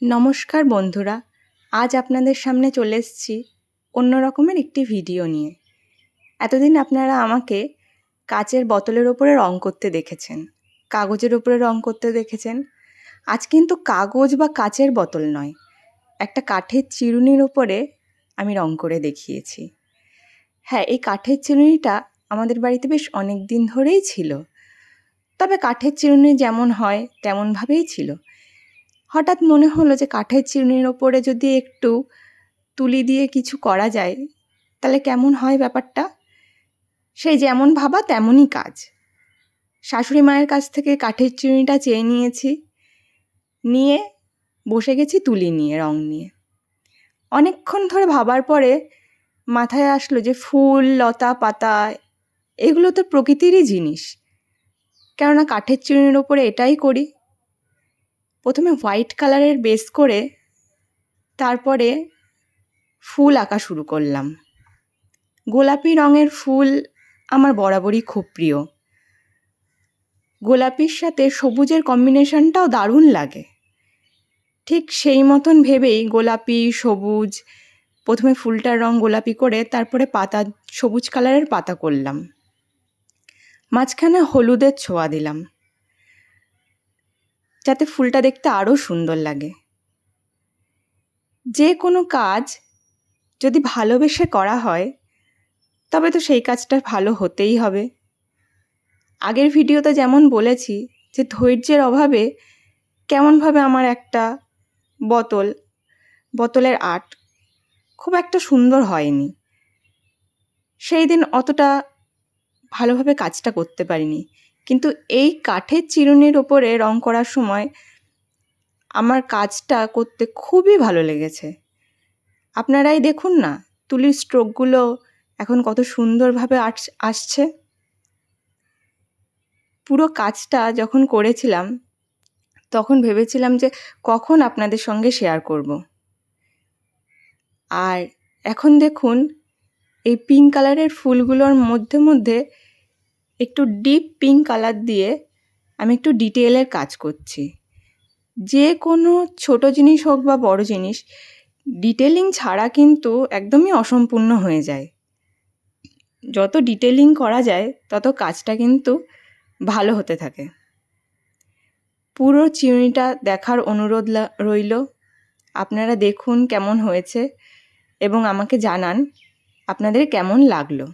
নমস্কার বন্ধুরা, আজ আপনাদের সামনে চলে এসেছি অন্য রকমের একটি ভিডিও নিয়ে। এতদিন আপনারা আমাকে কাচের বোতলের ওপরে রং করতে দেখেছেন, কাগজের ওপরে রং করতে দেখেছেন। আজ কিন্তু কাগজ বা কাচের বোতল নয়, একটা কাঠের চিরুনির ওপরে আমি রং করে দেখিয়েছি। হ্যাঁ, এই কাঠের চিরুনিটা আমাদের বাড়িতে বেশ অনেক দিন ধরেই ছিল, তবে কাঠের চিরুনি যেমন হয় তেমনভাবেই ছিল। হঠাৎ মনে হলো যে কাঠের চিরুনির ওপরে যদি একটু তুলি দিয়ে কিছু করা যায় তাহলে কেমন হয় ব্যাপারটা। সেই যেমন ভাবা তেমনই কাজ। শাশুড়ি মায়ের কাছ থেকে কাঠের চিরুনিটা চেয়ে নিয়েছি, নিয়ে বসে গেছি তুলি নিয়ে, রং নিয়ে। অনেকক্ষণ ধরে ভাবার পরে মাথায় আসলো যে ফুল, লতা, পাতা এগুলো তো প্রকৃতিরই জিনিস, কেননা কাঠের চিরুনির ওপরে এটাই করি। প্রথমে হোয়াইট কালারের বেস করে তারপরে ফুল আঁকা শুরু করলাম। গোলাপি রঙের ফুল আমার বরাবরই খুব প্রিয়। গোলাপির সাথে সবুজের কম্বিনেশনটাও দারুণ লাগে। ঠিক সেই মতন ভেবেই গোলাপি, সবুজ, প্রথমে ফুলটার রং গোলাপি করে তারপরে পাতা, সবুজ কালারের পাতা করলাম। মাঝখানে হলুদের ছোঁয়া দিলাম যাতে ফুলটা দেখতে আরও সুন্দর লাগে। যে কোনো কাজ যদি ভালোবেসে করা হয় তবে তো সেই কাজটা ভালো হতেই হবে। আগের ভিডিওতে যেমন বলেছি যে ধৈর্যের অভাবে কেমনভাবে আমার একটা বোতলের আর্ট খুব একটা সুন্দর হয়নি। সেই দিন অতটা ভালোভাবে কাজটা করতে পারিনি, কিন্তু এই কাঠের চিরুনির ওপরে রং করার সময় আমার কাজটা করতে খুবই ভালো লেগেছে। আপনারাই দেখুন না, তুলির স্ট্রোকগুলো এখন কত সুন্দরভাবে আসছে। পুরো কাজটা যখন করেছিলাম তখন ভেবেছিলাম যে কখন আপনাদের সঙ্গে শেয়ার করব। আর এখন দেখুন, এই পিঙ্ক কালারের ফুলগুলোর মধ্যে মধ্যে একটু ডিপ পিঙ্ক কালার দিয়ে আমি একটু ডিটেলের কাজ করছি। যে কোনো ছোট জিনিস হোক বা বড় জিনিস, ডিটেলিং ছাড়া কিন্তু একদমই অসম্পূর্ণ হয়ে যায়। যত ডিটেলিং করা যায় তত কাজটা কিন্তু ভালো হতে থাকে। পুরো চিরুনিটা দেখার অনুরোধ রইল। আপনারা দেখুন কেমন হয়েছে এবং আমাকে জানান আপনাদের কেমন লাগলো।